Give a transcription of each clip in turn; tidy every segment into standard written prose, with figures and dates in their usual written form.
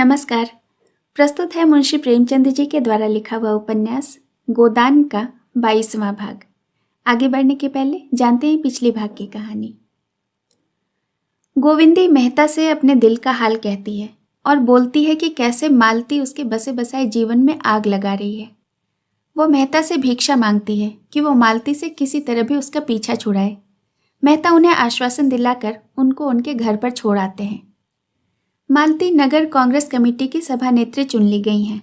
नमस्कार। प्रस्तुत है मुंशी प्रेमचंद जी के द्वारा लिखा हुआ उपन्यास गोदान का 22वां भाग। आगे बढ़ने के पहले जानते हैं पिछले भाग की कहानी। गोविंदी मेहता से अपने दिल का हाल कहती है और बोलती है कि कैसे मालती उसके बसे बसाए जीवन में आग लगा रही है। वो मेहता से भिक्षा मांगती है कि वो मालती से किसी तरह भी उसका पीछा छुड़ाए। मेहता उन्हें आश्वासन दिलाकर उनको उनके घर पर छोड़ आते हैं। मालती नगर कांग्रेस कमेटी की सभा नेत्री चुन ली गई हैं।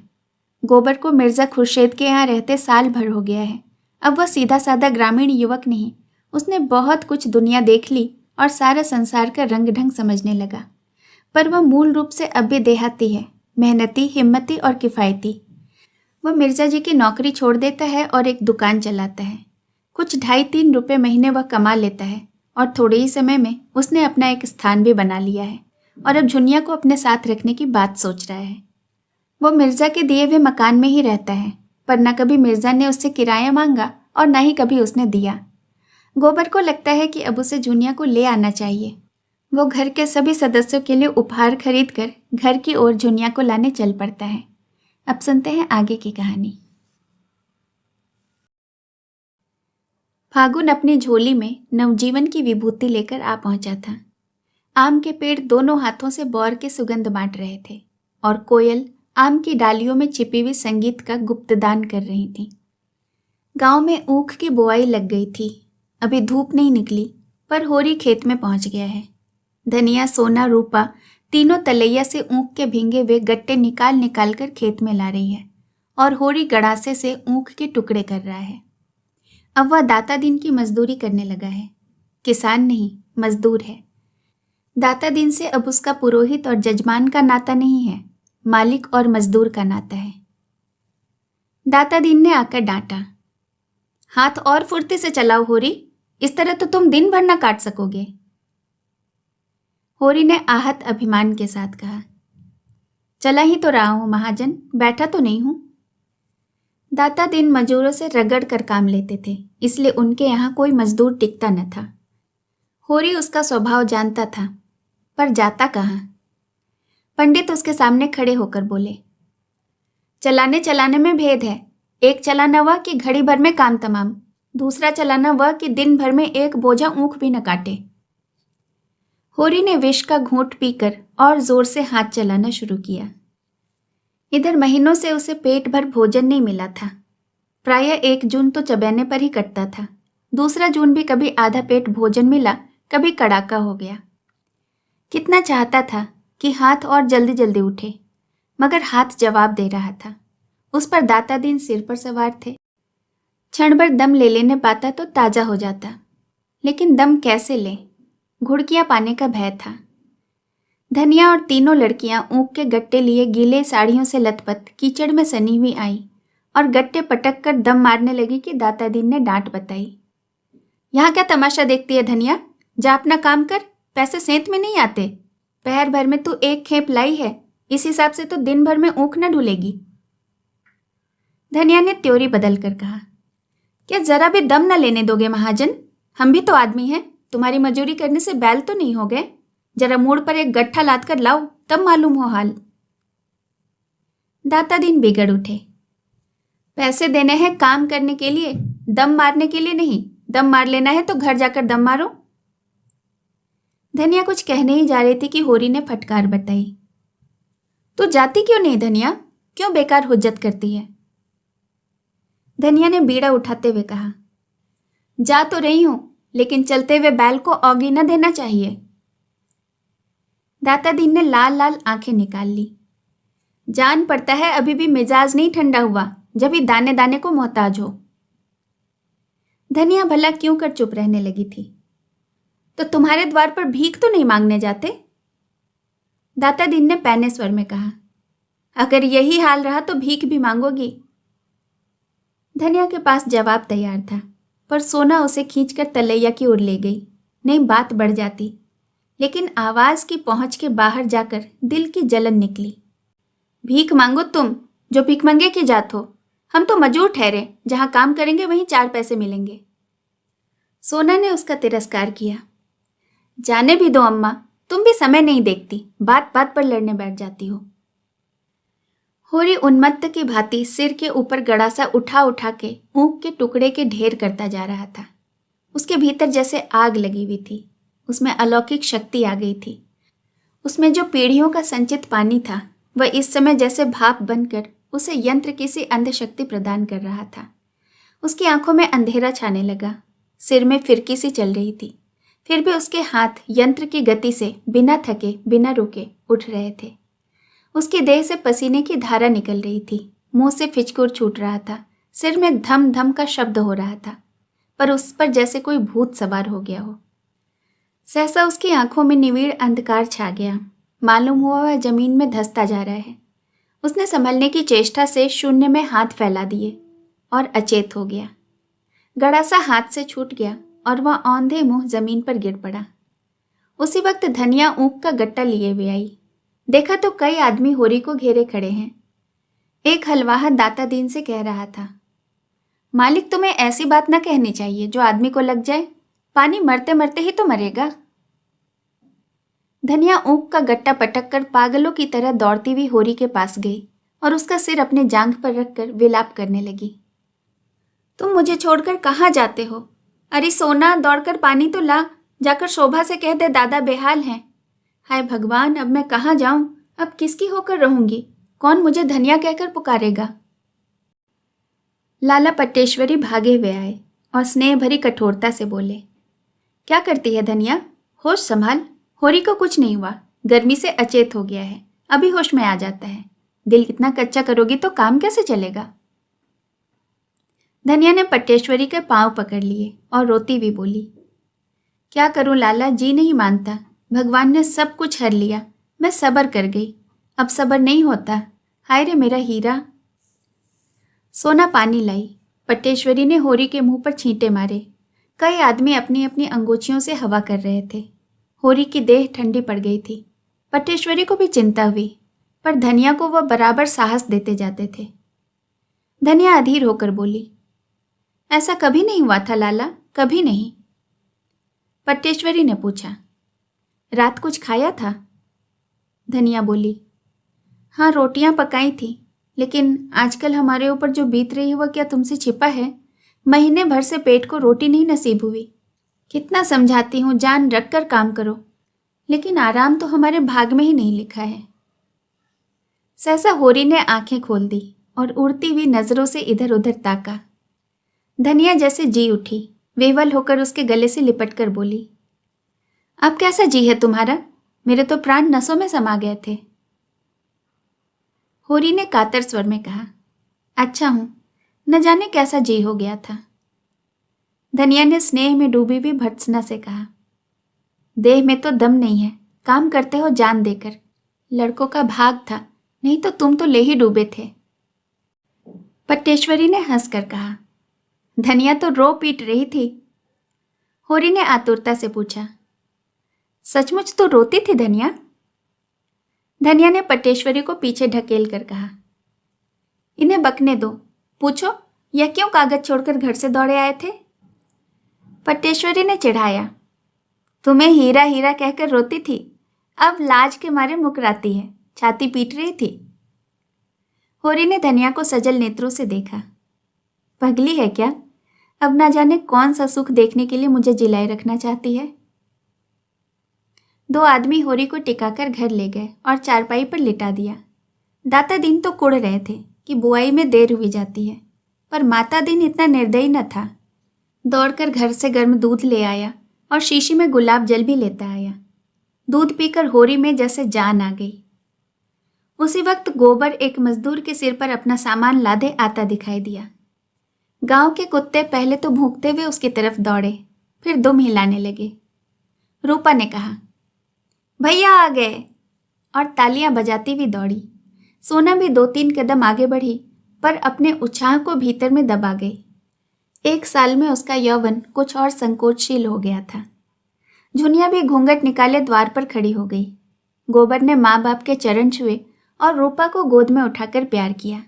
गोबर को मिर्जा खुर्शीद के यहाँ रहते साल भर हो गया है। अब वह सीधा साधा ग्रामीण युवक नहीं, उसने बहुत कुछ दुनिया देख ली और सारा संसार का रंग ढंग समझने लगा। पर वह मूल रूप से अब भी देहाती है, मेहनती, हिम्मती और किफ़ायती। वह मिर्जा जी की नौकरी छोड़ देता है और एक दुकान चलाता है। कुछ 2.5-3 रुपये महीने वह कमा लेता है और थोड़े ही समय में उसने अपना एक स्थान भी बना लिया है और अब झुनिया को अपने साथ रखने की बात सोच रहा है। वो मिर्जा के दिए हुए मकान में ही रहता है, पर न कभी मिर्जा ने उससे किराया मांगा और न ही कभी उसने दिया। गोबर को लगता है कि अब उसे झुनिया को ले आना चाहिए। वो घर के सभी सदस्यों के लिए उपहार खरीद कर घर की ओर झुनिया को लाने चल पड़ता है। अब सुनते हैं आगे की कहानी। फागुन अपनी झोली में नवजीवन की विभूति लेकर आ पहुंचा था। आम के पेड़ दोनों हाथों से बौर के सुगंध बांट रहे थे और कोयल आम की डालियों में छिपी हुई संगीत का गुप्तदान कर रही थी। गांव में ऊख की बुआई लग गई थी। अभी धूप नहीं निकली, पर होरी खेत में पहुंच गया है। धनिया, सोना, रूपा तीनों तलैया से ऊख के भींगे हुए गट्टे निकाल निकाल कर खेत में ला रही है और होरी गड़ासे से ऊख के टुकड़े कर रहा है। अब वह दाता दिन की मजदूरी करने लगा है। किसान नहीं, मजदूर है। दाता दिन से अब उसका पुरोहित और जजमान का नाता नहीं है, मालिक और मजदूर का नाता है। दाता दिन ने आकर डांटा, हाथ और फुर्ती से चलाओ होरी, इस तरह तो तुम दिन भर ना काट सकोगे। होरी ने आहत अभिमान के साथ कहा, चला ही तो रहा हूं महाजन, बैठा तो नहीं हूं। दाता दिन मजदूरों से रगड़ कर काम लेते थे, इसलिए उनके यहाँ कोई मजदूर टिकता न था। होरी उसका स्वभाव जानता था, पर जाता कहाँ। पंडित उसके सामने खड़े होकर बोले, चलाने चलाने में भेद है। एक चलाना वह कि घड़ी भर में काम तमाम, दूसरा चलाना वह कि दिन भर में एक बोझा ऊख भी न काटे। होरी ने विष का घूंट पीकर और जोर से हाथ चलाना शुरू किया। इधर महीनों से उसे पेट भर भोजन नहीं मिला था। प्रायः 1 जून तो चबैने पर ही कटता था। दूसरा जून भी कभी आधा पेट भोजन मिला, कभी कड़ाका हो गया। कितना चाहता था कि हाथ और जल्दी जल्दी उठे, मगर हाथ जवाब दे रहा था। उस पर दाता दिन सिर पर सवार थे। क्षण भर दम ले लेने पाता तो ताजा हो जाता, लेकिन दम कैसे ले, घुड़कियां पाने का भय था। धनिया और तीनों लड़कियां ऊख के गट्टे लिए गीले साड़ियों से लथपथ कीचड़ में सनी हुई आई और गट्टे पटक कर दम मारने लगी कि दाता दिन ने डांट बताई, यहाँ क्या तमाशा देखती है धनिया, जा अपना काम कर, पैसे सेंत में नहीं आते। पहर भर में तू 1 खेप लाई है, इस हिसाब से तो दिन भर में ऊख न ढूलेगी। धनिया ने त्योरी बदल कर कहा, क्या जरा भी दम न लेने दोगे महाजन, हम भी तो आदमी हैं, तुम्हारी मजूरी करने से बैल तो नहीं हो गए। जरा मूड पर एक गट्ठा लाद कर लाओ, तब मालूम हो हाल। दाता दिन बिगड़ उठे, पैसे देने हैं काम करने के लिए, दम मारने के लिए नहीं। दम मार लेना है तो घर जाकर दम मारो। धनिया कुछ कहने ही जा रही थी कि होरी ने फटकार बताई, तू जाती क्यों नहीं धनिया, क्यों बेकार हुज्जत करती है। धनिया ने बीड़ा उठाते हुए कहा, जा तो रही हूं, लेकिन चलते हुए बैल को औगी न देना चाहिए। दाता दिन ने लाल लाल आंखें निकाल ली, जान पड़ता है अभी भी मिजाज नहीं ठंडा हुआ, जब ही दाने दाने को मोहताज हो। धनिया भला क्यों कर चुप रहने लगी थी, तो तुम्हारे द्वार पर भीख तो नहीं मांगने जाते। दाता दिन ने पैने स्वर में कहा, अगर यही हाल रहा तो भीख भी मांगोगी। धनिया के पास जवाब तैयार था, पर सोना उसे खींचकर तलैया की ओर ले गई। नहीं बात बढ़ जाती, लेकिन आवाज की पहुंच के बाहर जाकर दिल की जलन निकली। भीख मांगो तुम, जो भिखमंगे की जात हो, हम तो मजूर ठहरे, जहां काम करेंगे वहीं 4 पैसे मिलेंगे। सोना ने उसका तिरस्कार किया, जाने भी दो अम्मा, तुम भी समय नहीं देखती, बात बात पर लड़ने बैठ जाती हो। होरी उन्मत्त की भांति सिर के ऊपर गड़ासा उठा उठा के ऊँख के टुकड़े के ढेर करता जा रहा था। उसके भीतर जैसे आग लगी हुई थी। उसमें अलौकिक शक्ति आ गई थी। उसमें जो पीढ़ियों का संचित पानी था वह इस समय जैसे भाप बनकर उसे यंत्र की सी अंधशक्ति प्रदान कर रहा था। उसकी आंखों में अंधेरा छाने लगा। सिर में फिरकी सी चल रही थी। फिर भी उसके हाथ यंत्र की गति से बिना थके बिना रुके उठ रहे थे। उसकी देह से पसीने की धारा निकल रही थी। मुंह से फिचकुर छूट रहा था। सिर में धम धम का शब्द हो रहा था, पर उस पर जैसे कोई भूत सवार हो गया हो। सहसा उसकी आंखों में निविड़ अंधकार छा गया। मालूम हुआ वह जमीन में धंसता जा रहा है। उसने संभलने की चेष्टा से शून्य में हाथ फैला दिए और अचेत हो गया। गड़ासा हाथ से छूट गया और वह औंधे मुंह जमीन पर गिर पड़ा। उसी वक्त धनिया ऊँख का गट्टा लिए हुए आई। देखा तो कई आदमी होरी को घेरे खड़े हैं। एक हलवाहा दाता दीन से कह रहा था, मालिक तुम्हें ऐसी बात न कहनी चाहिए जो आदमी को लग जाए। पानी मरते मरते ही तो मरेगा। धनिया ऊँख का गट्टा पटक कर पागलों की तरह दौड़ती हुई होरी के पास गई और उसका सिर अपने जांघ पर रखकर विलाप करने लगी। तुम मुझे छोड़कर कहाँ जाते हो? अरे सोना, दौड़कर पानी तो ला। जाकर शोभा से कह दे दादा बेहाल हैं। हाय भगवान, अब मैं कहाँ जाऊं? अब किसकी होकर रहूंगी? कौन मुझे धनिया कहकर पुकारेगा? लाला पट्टेश्वरी भागे हुए आए और स्नेह भरी कठोरता से बोले, क्या करती है धनिया? होश संभाल। होरी को कुछ नहीं हुआ, गर्मी से अचेत हो गया है, अभी होश में आ जाता है। दिल कितना कच्चा करोगी तो काम कैसे चलेगा? धनिया ने पट्टेश्वरी के पांव पकड़ लिए और रोती हुई बोली, क्या करूं लाला, जी नहीं मानता। भगवान ने सब कुछ हर लिया, मैं सब्र कर गई, अब सब्र नहीं होता। हाय रे मेरा हीरा। सोना पानी लाई। पट्टेश्वरी ने होरी के मुंह पर छींटे मारे। कई आदमी अपनी अपनी अंगूठियों से हवा कर रहे थे। होरी की देह ठंडी पड़ गई थी। पट्टेश्वरी को भी चिंता हुई, पर धनिया को वह बराबर साहस देते जाते थे। धनिया अधीर होकर बोली, ऐसा कभी नहीं हुआ था लाला, कभी नहीं। पट्टेश्वरी ने पूछा, रात कुछ खाया था? धनिया बोली, हाँ रोटियां पकाई थी, लेकिन आजकल हमारे ऊपर जो बीत रही है वह क्या तुमसे छिपा है? महीने भर से पेट को रोटी नहीं नसीब हुई। कितना समझाती हूँ जान रख कर काम करो, लेकिन आराम तो हमारे भाग में ही नहीं लिखा है। सहसा होरी ने आंखें खोल दी और उड़ती हुई नजरों से इधर उधर ताका। धनिया जैसे जी उठी, विह्वल होकर उसके गले से लिपट कर बोली, अब कैसा जी है तुम्हारा? मेरे तो प्राण नसों में समा गए थे। होरी ने कातर स्वर में कहा, अच्छा हूं, न जाने कैसा जी हो गया था। धनिया ने स्नेह में डूबी हुई भर्त्सना से कहा, देह में तो दम नहीं है, काम करते हो जान देकर। लड़कों का भाग था, नहीं तो तुम तो ले ही डूबे थे। पट्टेश्वरी ने हंसकर कहा, धनिया तो रो पीट रही थी। होरी ने आतुरता से पूछा, सचमुच तो रोती थी धनिया? धनिया ने पट्टेश्वरी को पीछे ढकेल कर कहा, इन्हें बकने दो, पूछो यह क्यों कागज छोड़कर घर से दौड़े आए थे? पट्टेश्वरी ने चिढ़ाया, तुम्हें हीरा हीरा कहकर रोती थी, अब लाज के मारे मुकराती है, छाती पीट रही थी। होरी ने धनिया को सजल नेत्रों से देखा, पगली है क्या? अब ना जाने कौन सा सुख देखने के लिए मुझे जिलाए रखना चाहती है। दो आदमी होरी को टिकाकर घर ले गए और चारपाई पर लिटा दिया। दाता दीन तो कुड़ रहे थे कि बुआई में देर हुई जाती है, पर माता दीन इतना निर्दयी न था। दौड़कर घर से गर्म दूध ले आया और शीशी में गुलाब जल भी लेता आया। दूध पीकर होरी में जैसे जान आ गई। उसी वक्त गोबर एक मजदूर के सिर पर अपना सामान लादे आता दिखाई दिया। गांव के कुत्ते पहले तो भौंकते हुए उसकी तरफ दौड़े, फिर दुम हिलाने लगे। रूपा ने कहा, भैया आ गए, और तालियां बजाती हुई दौड़ी। सोना भी 2-3 कदम आगे बढ़ी, पर अपने उत्साह को भीतर में दबा गई। 1 साल में उसका यौवन कुछ और संकोचशील हो गया था। झुनिया भी घूंघट निकाले द्वार पर खड़ी हो गई। गोबर ने माँ बाप के चरण छुए और रूपा को गोद में उठाकर प्यार किया।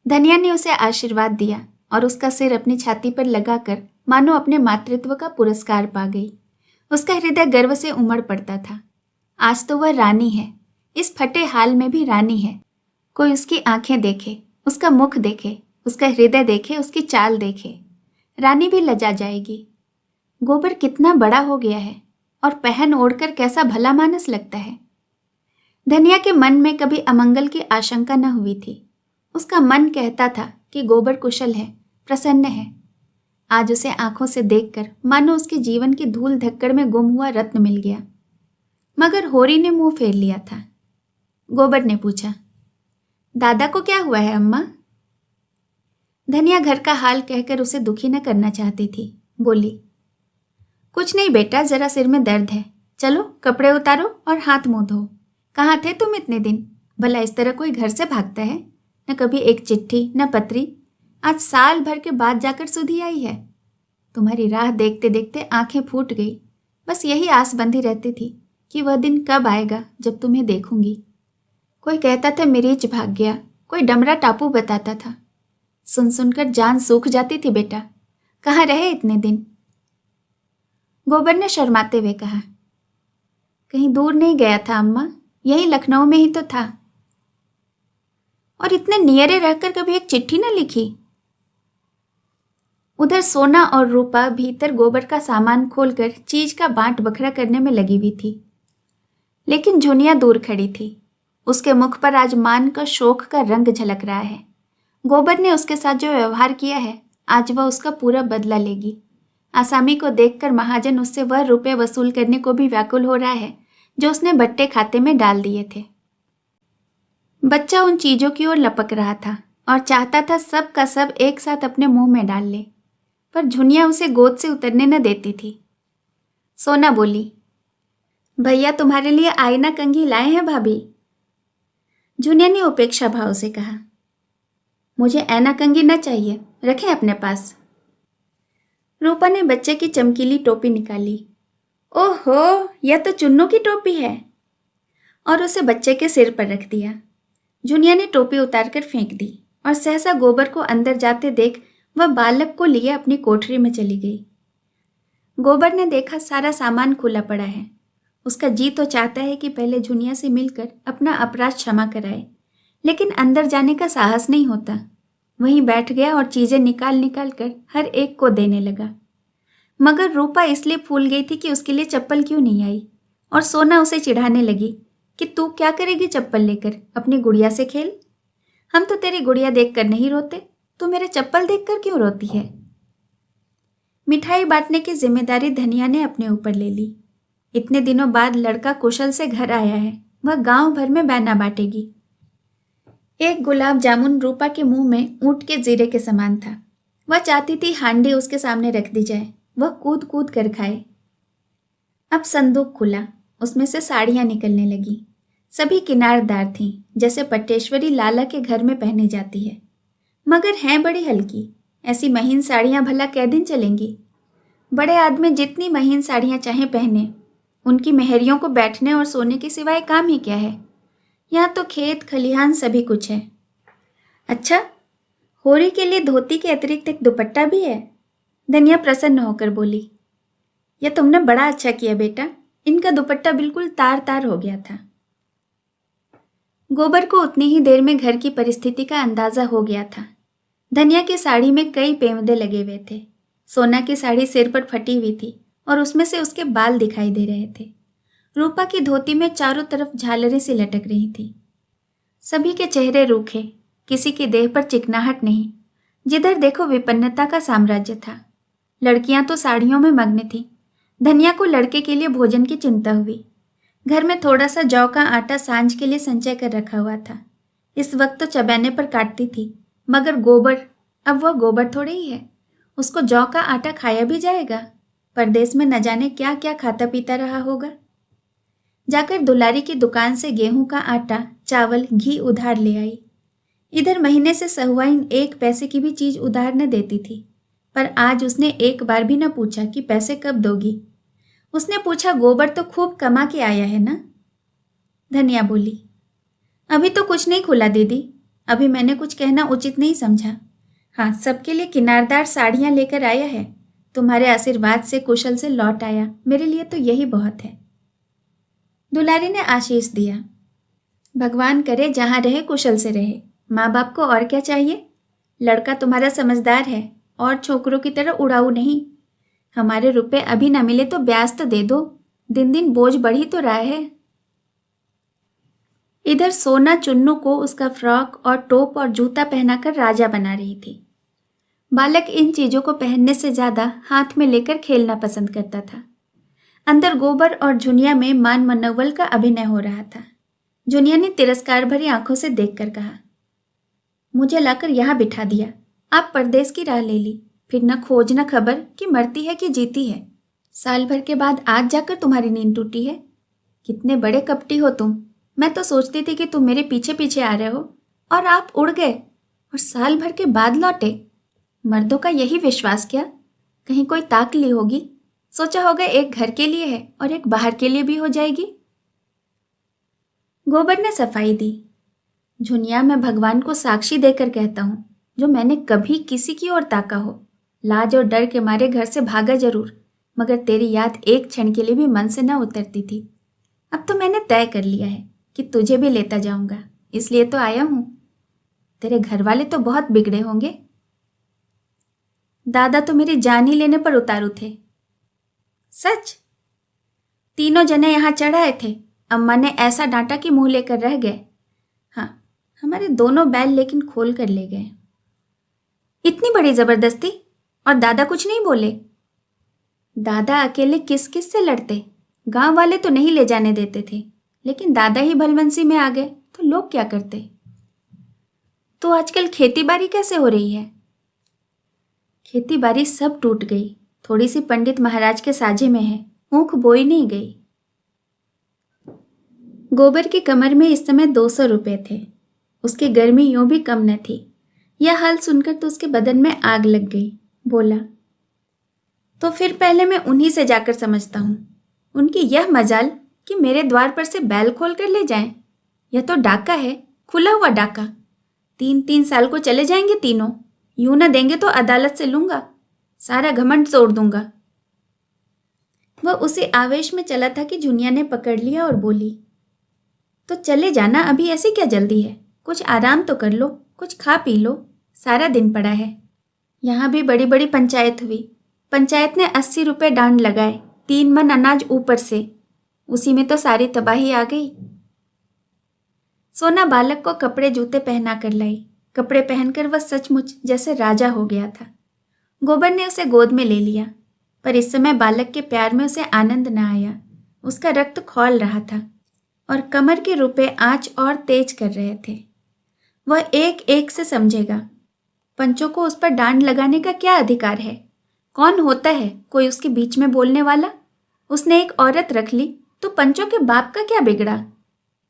धनिया ने उसे आशीर्वाद दिया और उसका सिर अपनी छाती पर लगाकर मानो अपने मातृत्व का पुरस्कार पा गई। उसका हृदय गर्व से उमड़ पड़ता था। आज तो वह रानी है, इस फटे हाल में भी रानी है। कोई उसकी आंखें देखे, उसका मुख देखे, उसका हृदय देखे, उसकी चाल देखे, रानी भी लजा जाएगी। गोबर कितना बड़ा हो गया है और पहन ओढ़कर कैसा भला मानस लगता है। धनिया के मन में कभी अमंगल की आशंका न हुई थी। उसका मन कहता था कि गोबर कुशल है, प्रसन्न है। आज उसे आंखों से देखकर मानो उसके जीवन की धूल धक्कड़ में गुम हुआ रत्न मिल गया। मगर होरी ने मुंह फेर लिया था। गोबर ने पूछा, दादा को क्या हुआ है अम्मा? धनिया घर का हाल कहकर उसे दुखी न करना चाहती थी। बोली, कुछ नहीं बेटा, जरा सिर में दर्द है। चलो कपड़े उतारो और हाथ मुंह धो। कहाँ थे तुम इतने दिन? भला इस तरह कोई घर से भागता है? न कभी एक चिट्ठी न पत्री। आज साल भर के बाद जाकर सुधी आई है। तुम्हारी राह देखते देखते आंखें फूट गई। बस यही आस बंधी रहती थी कि वह दिन कब आएगा जब तुम्हें देखूंगी। कोई कहता था मिरीच भाग गया, कोई डमरा टापू बताता था। सुन सुनकर जान सूख जाती थी बेटा। कहाँ रहे इतने दिन? गोबर ने शर्माते हुए कहा, कहीं दूर नहीं गया था अम्मा, यही लखनऊ में ही तो था। और इतने नियरे रहकर कभी एक चिट्ठी न लिखी? उधर सोना और रूपा भीतर गोबर का सामान खोलकर चीज का बांट बखरा करने में लगी हुई थी। लेकिन झुनिया दूर खड़ी थी। उसके मुख पर आज मान का शोक का रंग झलक रहा है। गोबर ने उसके साथ जो व्यवहार किया है, आज वह उसका पूरा बदला लेगी। आसामी को देखकर महाजन उससे वह रुपए वसूल करने को भी व्याकुल हो रहा है जो उसने बट्टे खाते में डाल दिए थे। बच्चा उन चीजों की ओर लपक रहा था और चाहता था सब का सब एक साथ अपने मुंह में डाल ले, पर झुनिया उसे गोद से उतरने न देती थी। सोना बोली, भैया तुम्हारे लिए आईना कंघी लाए हैं भाभी। झुनिया ने उपेक्षा भाव से कहा, मुझे ऐना कंघी न चाहिए, रखें अपने पास। रूपा ने बच्चे की चमकीली टोपी निकाली। ओहो, यह तो चुन्नू की टोपी है, और उसे बच्चे के सिर पर रख दिया। झुनिया ने टोपी उतारकर फेंक दी और सहसा गोबर को अंदर जाते देख वह बालक को लिए अपनी कोठरी में चली गई। गोबर ने देखा सारा सामान खुला पड़ा है। उसका जी तो चाहता है कि पहले झुनिया से मिलकर अपना अपराध क्षमा कराए, लेकिन अंदर जाने का साहस नहीं होता। वहीं बैठ गया और चीजें निकाल निकाल कर हर एक को देने लगा। मगर रूपा इसलिए फूल गई थी कि उसके लिए चप्पल क्यों नहीं आई, और सोना उसे चिढ़ाने लगी कि तू क्या करेगी चप्पल लेकर, अपनी गुड़िया से खेल। हम तो तेरी गुड़िया देखकर नहीं रोते, तू मेरे चप्पल देखकर क्यों रोती है? मिठाई बांटने की जिम्मेदारी धनिया ने अपने ऊपर ले ली। इतने दिनों बाद लड़का कुशल से घर आया है, वह गांव भर में बैना बांटेगी। एक गुलाब जामुन रूपा के मुंह में ऊंट के जीरे के समान था। वह चाहती थी हांडी उसके सामने रख दी जाए, वह कूद कूद कर खाए। अब संदूक खुला, उसमें से साड़ियां निकलने लगी। सभी किनारदार थीं, जैसे पट्टेश्वरी लाला के घर में पहनी जाती है, मगर हैं बड़ी हल्की। ऐसी महीन साड़ियां भला कै दिन चलेंगी? बड़े आदमी जितनी महीन साड़ियां चाहें पहने, उनकी मेहरियों को बैठने और सोने के सिवाय काम ही क्या है? यहाँ तो खेत खलिहान सभी कुछ है। अच्छा, होरी के लिए धोती के अतिरिक्त एक दुपट्टा भी है? धनिया प्रसन्न होकर बोली, यह तुमने बड़ा अच्छा किया बेटा, इनका दुपट्टा बिल्कुल तार तार हो गया था। गोबर को उतनी ही देर में घर की परिस्थिति का अंदाजा हो गया था। धनिया की साड़ी में कई पेवंदे लगे हुए थे। सोना की साड़ी सिर पर फटी हुई थी और उसमें से उसके बाल दिखाई दे रहे थे। रूपा की धोती में चारों तरफ झालरें सी लटक रही थी। सभी के चेहरे रूखे, किसी की देह पर चिकनाहट नहीं। जिधर देखो विपन्नता का साम्राज्य था। लड़कियां तो साड़ियों में मग्न थीं। धनिया को लड़के के लिए भोजन की चिंता हुई। घर में थोड़ा सा जौ का आटा सांझ के लिए संचय कर रखा हुआ था। इस वक्त तो चबैने पर काटती थी, मगर गोबर, अब वह गोबर थोड़ी ही है। उसको जौ का आटा खाया भी जाएगा? परदेश में न जाने क्या क्या खाता पीता रहा होगा। जाकर दुलारी की दुकान से गेहूं का आटा, चावल, घी उधार ले आई। इधर महीने से सहुआइन 1 पैसे की भी चीज उधार न देती थी, पर आज उसने एक बार भी न पूछा कि पैसे कब दोगी। उसने पूछा, गोबर तो खूब कमा के आया है ना? धनिया बोली, अभी तो कुछ नहीं खुला दीदी, अभी मैंने कुछ कहना उचित नहीं समझा। हाँ, सबके लिए किनारदार साड़ियां लेकर आया है। तुम्हारे आशीर्वाद से कुशल से लौट आया, मेरे लिए तो यही बहुत है। दुलारी ने आशीष दिया। भगवान करे जहाँ रहे कुशल से रहे। माँ बाप को और क्या चाहिए। लड़का तुम्हारा समझदार है और छोकरों की तरह उड़ाऊ नहीं। हमारे रुपए अभी न मिले तो ब्याज तो दे दो, दिन दिन बोझ बढ़ ही तो रहा है। इधर सोना चुन्नू को उसका फ्रॉक और टोप और जूता पहनाकर राजा बना रही थी। बालक इन चीजों को पहनने से ज्यादा हाथ में लेकर खेलना पसंद करता था। अंदर गोबर और झुनिया में मान मनोबल का अभिनय हो रहा था। झुनिया ने तिरस्कार भरी आंखों से देखकर कहा, मुझे लाकर यहाँ बिठा दिया, आप परदेश की राह ले ली, फिर न खोज न खबर कि मरती है कि जीती है। साल भर के बाद आज जाकर तुम्हारी नींद टूटी है। कितने बड़े कपटी हो तुम। मैं तो सोचती थी कि तुम मेरे पीछे पीछे आ रहे हो और आप उड़ गए और साल भर के बाद लौटे। मर्दों का यही विश्वास क्या? कहीं कोई ताक ली होगी, सोचा होगा एक घर के लिए है और एक बाहर के लिए भी हो जाएगी। गोबर ने सफाई दी, झुनिया मैं भगवान को साक्षी देकर कहता हूँ, जो मैंने कभी किसी की ओर ताका हो, लाज और डर के मारे घर से भागा जरूर, मगर तेरी याद एक क्षण के लिए भी मन से न उतरती थी। अब तो मैंने तय कर लिया है कि तुझे भी लेता जाऊंगा, इसलिए तो आया हूं। तेरे घर वाले तो बहुत बिगड़े होंगे। दादा तो मेरी जान ही लेने पर उतारू थे। सच? तीनों जने यहां चढ़ाए थे। अम्मा ने ऐसा डांटा कि मुंह लेकर रह गए। हाँ, हमारे दोनों बैल लेकिन खोल कर ले गए। इतनी बड़ी जबरदस्ती? और दादा कुछ नहीं बोले? दादा अकेले किस किस से लड़ते, गांव वाले तो नहीं ले जाने देते थे, लेकिन दादा ही भलवंसी में आ गए तो लोग क्या करते। तो आजकल खेती बाड़ी कैसे हो रही है? खेती बाड़ी सब टूट गई, थोड़ी सी पंडित महाराज के साझे में है, ऊख बोई नहीं गई। गोबर की कमर में इस समय 200 रुपए थे। उसकी गर्मी यूं भी कम न थी। यह हाल सुनकर तो उसके बदन में आग लग गई। बोला, तो फिर पहले मैं उन्हीं से जाकर समझता हूं। उनकी यह मजाल कि मेरे द्वार पर से बैल खोल कर ले जाएं। यह तो डाका है, खुला हुआ डाका। 3-3 साल को चले जाएंगे तीनों। यूं न देंगे तो अदालत से लूंगा, सारा घमंड तोड़ दूंगा। वह उसी आवेश में चला था कि झुनिया ने पकड़ लिया और बोली, तो चले जाना, अभी ऐसी क्या जल्दी है? कुछ आराम तो कर लो, कुछ खा पी लो, सारा दिन पड़ा है। यहाँ भी बड़ी बड़ी पंचायत हुई। पंचायत ने 80 रुपये डांड लगाए, 3 मन अनाज ऊपर से। उसी में तो सारी तबाही आ गई। सोना बालक को कपड़े जूते पहना कर लाई। कपड़े पहनकर वह सचमुच जैसे राजा हो गया था। गोबर ने उसे गोद में ले लिया, पर इस समय बालक के प्यार में उसे आनंद न आया। उसका रक्त खौल रहा था और कमर के रुपए आंच और तेज कर रहे थे। वह एक एक से समझेगा। पंचों को उस पर डांड लगाने का क्या अधिकार है? कौन होता है कोई उसके बीच में बोलने वाला? उसने एक औरत रख ली तो पंचों के बाप का क्या बिगड़ा?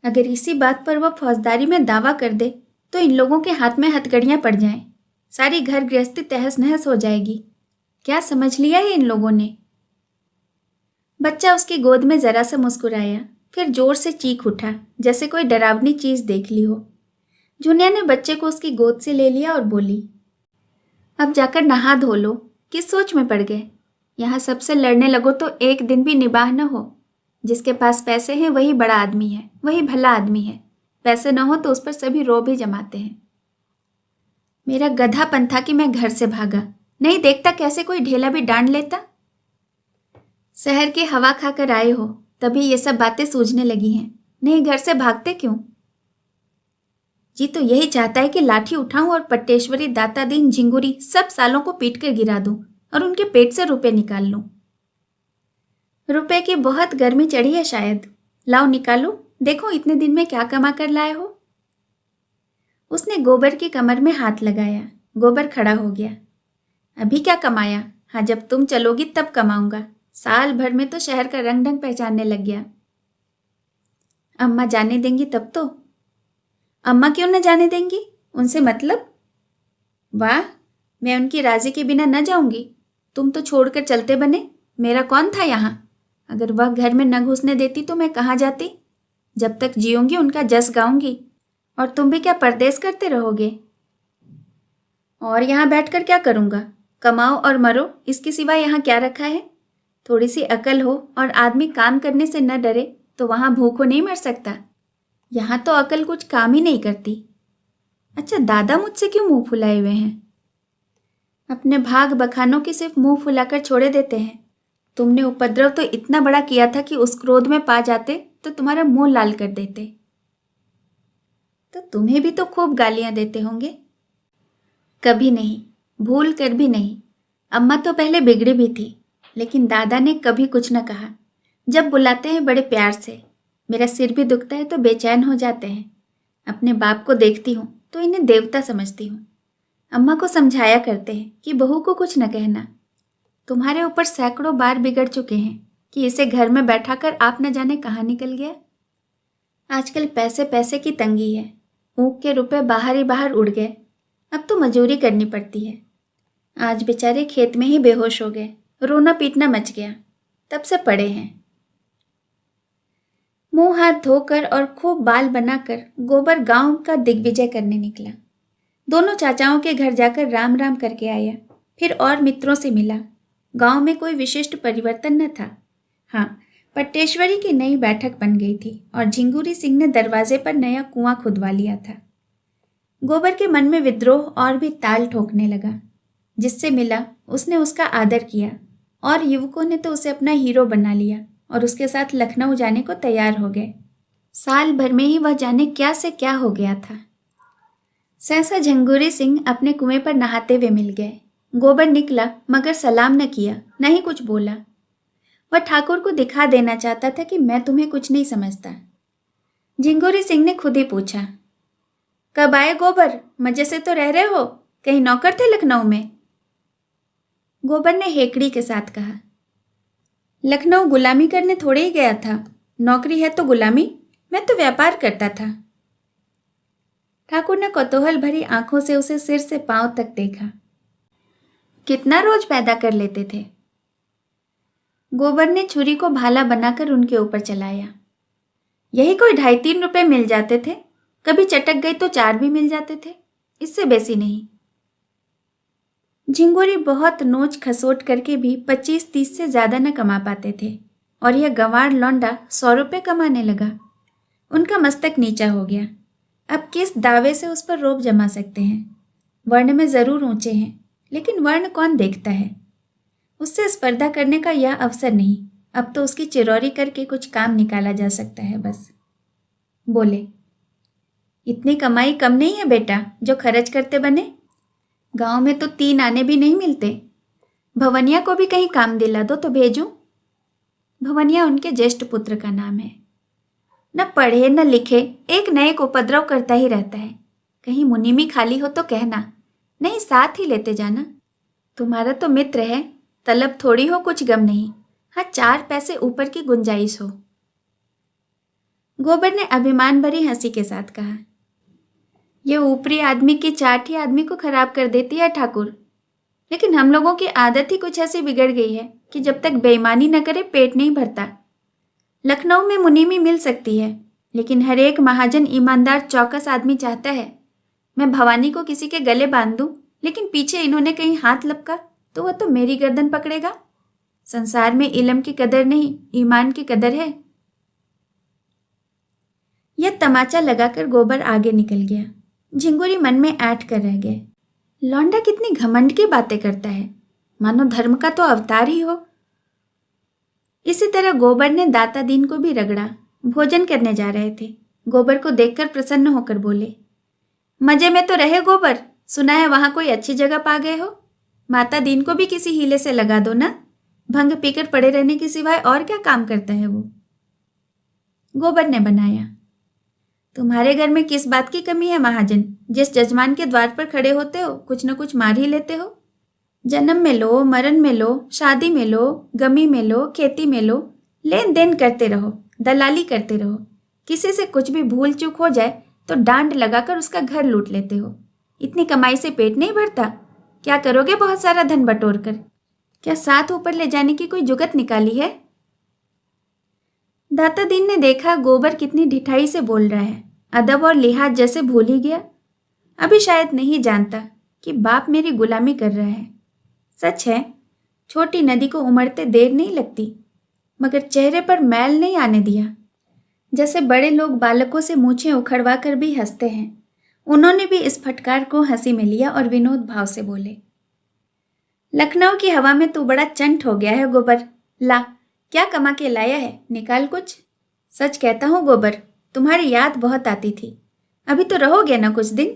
अगर इसी बात पर वह फौजदारी में दावा कर दे तो इन लोगों के हाथ में हथकड़ियां पड़ जाएं, सारी घर गृहस्थी तहस नहस हो जाएगी। क्या समझ लिया है इन लोगों ने? बच्चा उसकी गोद में जरा सा मुस्कुराया, फिर जोर से चीख उठा जैसे कोई डरावनी चीज देख ली हो। झुनिया ने बच्चे को उसकी गोद से ले लिया और बोली, अब जाकर नहा धो लो। किस सोच में पड़ गए? यहाँ सबसे लड़ने लगो तो एक दिन भी निबाह न हो। जिसके पास पैसे हैं वही बड़ा आदमी है, वही भला आदमी है। पैसे न हो तो उस पर सभी रोब ही जमाते हैं। मेरा गधापन था कि मैं घर से भागा, नहीं देखता कैसे कोई ढेला भी डांड लेता। शहर की हवा खाकर आए हो तभी ये सब बातें सूझने लगी हैं, नहीं घर से भागते क्यों? जी तो यही चाहता है कि लाठी उठाऊं और पट्टेश्वरी, दातादीन, झिंगुरी सब सालों को पीट कर गिरा दूं और उनके पेट से रुपए निकाल लूं। रुपए की बहुत गर्मी चढ़ी है शायद, लाओ निकालो, देखो इतने दिन में क्या कमा कर लाए हो। उसने गोबर की कमर में हाथ लगाया। गोबर खड़ा हो गया। अभी क्या कमाया? हाँ, जब तुम चलोगी तब कमाऊंगा। साल भर में तो शहर का रंग ढंग पहचानने लग गया। अम्मा जाने देंगी तब तो? अम्मा क्यों न जाने देंगी? उनसे मतलब? वाह, मैं उनकी राजी के बिना न जाऊंगी। तुम तो छोड़कर चलते बने, मेरा कौन था यहाँ? अगर वह घर में न घुसने देती तो मैं कहाँ जाती? जब तक जीऊंगी उनका जस गाऊंगी। और तुम भी क्या परदेश करते रहोगे? और यहाँ बैठकर क्या करूँगा? कमाओ और मरो, इसके सिवा यहाँ क्या रखा है? थोड़ी सी अकल हो और आदमी काम करने से न डरे तो वहाँ भूखों नहीं मर सकता। यहाँ तो अकल कुछ काम ही नहीं करती। अच्छा, दादा मुझसे क्यों मुंह फुलाए हुए हैं? अपने भाग बखानों की सिर्फ मुंह फुलाकर छोड़े देते हैं। तुमने उपद्रव तो इतना बड़ा किया था कि उस क्रोध में पा जाते तो तुम्हारा मुंह लाल कर देते। तो तुम्हें भी तो खूब गालियां देते होंगे। कभी नहीं, भूल कर भी नहीं। अम्मा तो पहले बिगड़ी भी थी, लेकिन दादा ने कभी कुछ न कहा। जब बुलाते हैं बड़े प्यार से। मेरा सिर भी दुखता है तो बेचैन हो जाते हैं। अपने बाप को देखती हूँ तो इन्हें देवता समझती हूँ। अम्मा को समझाया करते हैं कि बहू को कुछ न कहना। तुम्हारे ऊपर सैकड़ों बार बिगड़ चुके हैं कि इसे घर में बैठाकर आप न जाने कहाँ निकल गया। आजकल पैसे पैसे की तंगी है। ऊँख के रुपए बाहर ही बाहर उड़ गए। अब तो मजूरी करनी पड़ती है। आज बेचारे खेत में ही बेहोश हो गए। रोना पीटना मच गया। तब से पड़े हैं। मुंह हाथ धोकर और खूब बाल बनाकर गोबर गांव का दिग्विजय करने निकला। दोनों चाचाओं के घर जाकर राम राम करके आया। फिर और मित्रों से मिला। गांव में कोई विशिष्ट परिवर्तन न था। हाँ, पट्टेश्वरी की नई बैठक बन गई थी और झिंगुरी सिंह ने दरवाजे पर नया कुआं खुदवा लिया था। गोबर के मन में विद्रोह और भी ताल ठोकने लगा। जिससे मिला उसने उसका आदर किया और युवकों ने तो उसे अपना हीरो बना लिया और उसके साथ लखनऊ जाने को तैयार हो गए। साल भर में ही वह जाने क्या से क्या हो गया था। सहसा झंगूरी सिंह अपने कुएं पर नहाते हुए मिल गए। गोबर निकला मगर सलाम न किया, न ही कुछ बोला। वह ठाकुर को दिखा देना चाहता था कि मैं तुम्हें कुछ नहीं समझता। झिंगुरी सिंह ने खुद ही पूछा, कब आए गोबर? मजे से तो रह रहे हो? कहीं नौकर थे लखनऊ में? गोबर ने हेकड़ी के साथ कहा, लखनऊ गुलामी करने थोड़े ही गया था। नौकरी है तो गुलामी? मैं तो व्यापार करता था। ठाकुर ने कौतूहल भरी आंखों से उसे सिर से पांव तक देखा। कितना रोज पैदा कर लेते थे? गोबर ने छुरी को भाला बनाकर उनके ऊपर चलाया। यही कोई 2.5-3 रुपए मिल जाते थे। कभी चटक गई तो 4 भी मिल जाते थे, इससे बेसी नहीं। झिंगुरी बहुत नोच खसोट करके भी 25-30 से ज्यादा न कमा पाते थे और यह गंवार लौंडा 100 रुपये कमाने लगा। उनका मस्तक नीचा हो गया। अब किस दावे से उस पर रोब जमा सकते हैं? वर्ण में जरूर ऊंचे हैं, लेकिन वर्ण कौन देखता है? उससे स्पर्धा करने का यह अवसर नहीं। अब तो उसकी चिरौरी करके कुछ काम निकाला जा सकता है बस। बोले, इतनी कमाई कम नहीं है बेटा जो खर्च करते बने। गांव में तो 3 आने भी नहीं मिलते। भवनिया को भी कहीं काम दिला दो तो भेजूं। भवनिया उनके ज्येष्ठ पुत्र का नाम है। न पढ़े न लिखे, एक न एक उपद्रव करता ही रहता है। कहीं मुनीमी खाली हो तो कहना, नहीं साथ ही लेते जाना। तुम्हारा तो मित्र है, तलब थोड़ी हो, कुछ गम नहीं। हाँ, 4 पैसे ऊपर की गुंजाइश हो। गोबर ने अभिमान भरी हंसी के साथ कहा, ये ऊपरी आदमी की चाट ही आदमी को खराब कर देती है ठाकुर। लेकिन हम लोगों की आदत ही कुछ ऐसी बिगड़ गई है कि जब तक बेईमानी न करे पेट नहीं भरता। लखनऊ में मुनीमी मिल सकती है, लेकिन हर एक महाजन ईमानदार चौकस आदमी चाहता है। मैं भवानी को किसी के गले बांध दूं, लेकिन पीछे इन्होंने कहीं हाथ लपका तो वह तो मेरी गर्दन पकड़ेगा। संसार में इल्म की कदर नहीं, ईमान की कदर है। यह तमाचा लगाकर गोबर आगे निकल गया। झिंगुरी मन में ऐंठ कर रह गए। लौंडा कितनी घमंड की बातें करता है, मानो धर्म का तो अवतार ही हो। इसी तरह गोबर ने दाता दीन को भी रगड़ा। भोजन करने जा रहे थे। गोबर को देखकर प्रसन्न होकर बोले, मजे में तो रहे गोबर। सुना है वहां कोई अच्छी जगह पा गए हो। माता दीन को भी किसी हीले से लगा दो ना। भंग पीकर पड़े रहने के सिवाय और क्या काम करता है वो। गोबर ने बनाया, तुम्हारे घर में किस बात की कमी है महाजन? जिस जजमान के द्वार पर खड़े होते हो कुछ न कुछ मार ही लेते हो। जन्म में लो, मरण में लो, शादी में लो, गमी में लो, खेती में लो, लेन देन करते रहो, दलाली करते रहो। किसी से कुछ भी भूल चूक हो जाए तो डांड लगाकर उसका घर लूट लेते हो। इतनी कमाई से पेट नहीं भरता। क्या करोगे बहुत सारा धन बटोर कर? क्या साथ ऊपर ले जाने की कोई जुगत निकाली है? दाता दीन ने देखा गोबर कितनी ढिठाई से बोल रहा है। अदब और लिहाज जैसे भूल ही गया। अभी शायद नहीं जानता कि बाप मेरी गुलामी कर रहा है। सच है, छोटी नदी को उमड़ते देर नहीं लगती, मगर चेहरे पर मैल नहीं आने दिया। जैसे बड़े लोग बालकों से मूछें उखड़वा कर भी हंसते हैं। उन्होंने भी इस फटकार को हंसी में लिया और विनोद भाव से बोले, लखनऊ की हवा में तू बड़ा चंट हो गया है गोबर। ला, क्या कमा के लाया है, निकाल कुछ। सच कहता हूँ गोबर, तुम्हारी याद बहुत आती थी। अभी तो रहोगे ना कुछ दिन?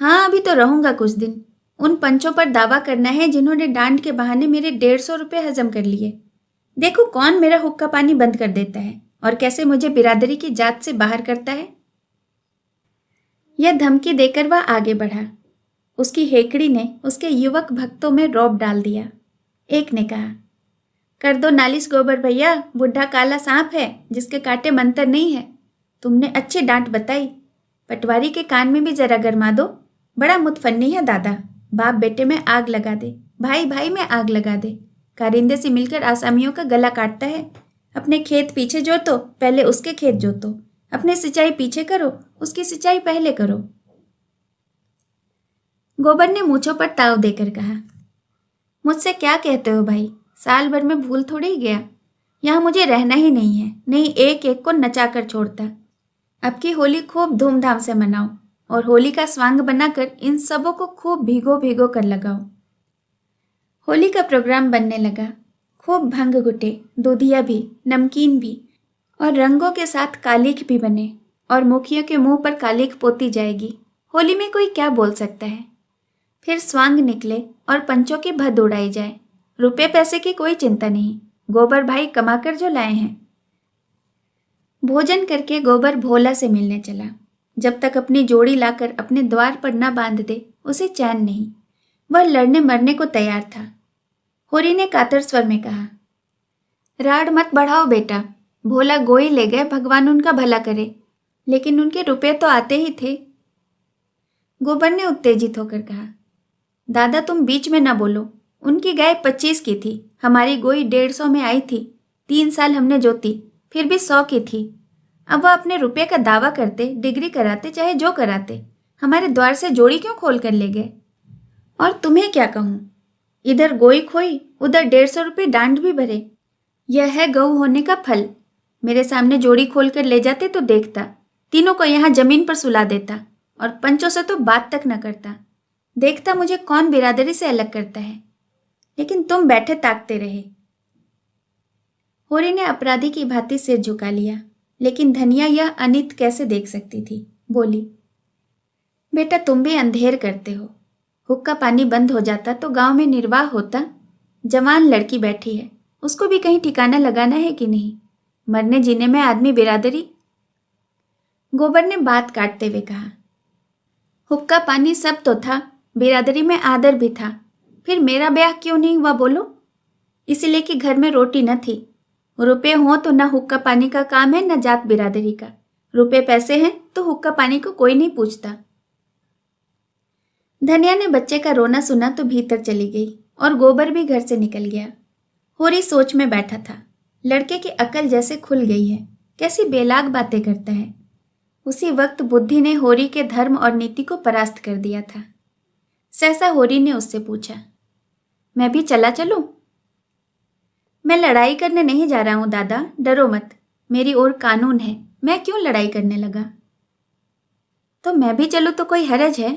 हाँ, अभी तो रहूंगा कुछ दिन। उन पंचों पर दावा करना है जिन्होंने डांट के बहाने मेरे 150 रुपये हजम कर लिए। देखो कौन मेरा हुक्का पानी बंद कर देता है और कैसे मुझे बिरादरी की जात से बाहर करता है। यह धमकी देकर वह आगे बढ़ा। उसकी हेकड़ी ने उसके युवक भक्तों में रौब डाल दिया। एक ने कहा, कर दो नालिश गोबर भैया, बुढ़ा काला सांप है जिसके काटे मंतर नहीं है। तुमने अच्छी डांट बताई, पटवारी के कान में भी जरा गरमा दो। बड़ा मुतफन्नी है दादा, बाप बेटे में आग लगा दे, भाई भाई में आग लगा दे। कारिंदे से मिलकर आसामियों का गला काटता है। अपने खेत पीछे जोतो, पहले उसके खेत जोतो। अपने सिंचाई पीछे करो, उसकी सिंचाई पहले करो। गोबर ने मूंछों पर ताव देकर कहा, मुझसे क्या कहते हो भाई, साल भर में भूल थोड़ी ही गया। यहाँ मुझे रहना ही नहीं है, नहीं एक एक को नचा कर छोड़ता। अब की होली खूब धूमधाम से मनाओ और होली का स्वांग बनाकर इन सबों को खूब भीगो भीगो कर लगाओ। होली का प्रोग्राम बनने लगा। खूब भंग गुटे, दूधिया भी, नमकीन भी और रंगों के साथ कालिख भी बने और मुखियों के मुंह पर कालिख पोती जाएगी। होली में कोई क्या बोल सकता है। फिर स्वांग निकले और पंचों की भद उड़ाई जाए। रुपए पैसे की कोई चिंता नहीं, गोबर भाई कमाकर जो लाए हैं। भोजन करके गोबर भोला से मिलने चला। जब तक अपनी जोड़ी लाकर अपने द्वार पर न बांध दे उसे चैन नहीं। वह लड़ने मरने को तैयार था। होरी ने कातर स्वर में कहा, राड़ मत बढ़ाओ बेटा, भोला गोई ले गए, भगवान उनका भला करे, लेकिन उनके रुपए तो आते ही थे। गोबर ने उत्तेजित होकर कहा, दादा तुम बीच में न बोलो। उनकी गाय 25 की थी, हमारी गोई 150 में आई थी। 3 साल हमने जोती, फिर भी 100 की थी। अब वह अपने रुपये का दावा करते, डिग्री कराते, चाहे जो कराते, हमारे द्वार से जोड़ी क्यों खोल कर ले गए। और तुम्हें क्या कहूँ, इधर गोई खोई, उधर 150 रुपये डांड भी भरे। यह है गऊ होने का फल। मेरे सामने जोड़ी खोल कर ले जाते तो देखता, तीनों को यहाँ जमीन पर सुला देता और पंचों से तो बात तक न करता। देखता मुझे कौन बिरादरी से अलग करता है। लेकिन तुम बैठे ताकते रहे। होरी ने अपराधी की भांति सिर झुका लिया, लेकिन धनिया यह अनित कैसे देख सकती थी। बोली, बेटा तुम भी अंधेर करते हो। हुक्का पानी बंद हो जाता तो गांव में निर्वाह होता। जवान लड़की बैठी है, उसको भी कहीं ठिकाना लगाना है कि नहीं। मरने जीने में आदमी बिरादरी। गोबर ने बात काटते हुए कहा, हुक्का पानी सब तो था, बिरादरी में आदर भी था। फिर मेरा ब्याह क्यों नहीं हुआ बोलो? इसीलिए कि घर में रोटी न थी। रुपए हों तो न हुक्का पानी का काम है न जात बिरादरी का। रुपए पैसे हैं तो हुक्का पानी को कोई नहीं पूछता। धनिया ने बच्चे का रोना सुना तो भीतर चली गई और गोबर भी घर से निकल गया। होरी सोच में बैठा था। लड़के की अकल जैसे खुल गई है, कैसी बेलाग बातें करता है। उसी वक्त बुद्धि ने होरी के धर्म और नीति को परास्त कर दिया था। सहसा होरी ने उससे पूछा, मैं भी चला चलूं? मैं लड़ाई करने नहीं जा रहा हूं दादा, डरो मत। मेरी ओर कानून है, मैं क्यों लड़ाई करने लगा। तो मैं भी चलूं तो कोई हरज है?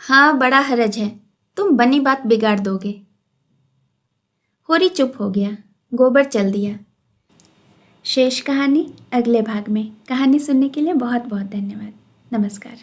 हाँ, बड़ा हरज है, तुम बनी बात बिगाड़ दोगे। होरी चुप हो गया। गोबर चल दिया। शेष कहानी अगले भाग में। कहानी सुनने के लिए बहुत बहुत धन्यवाद। नमस्कार।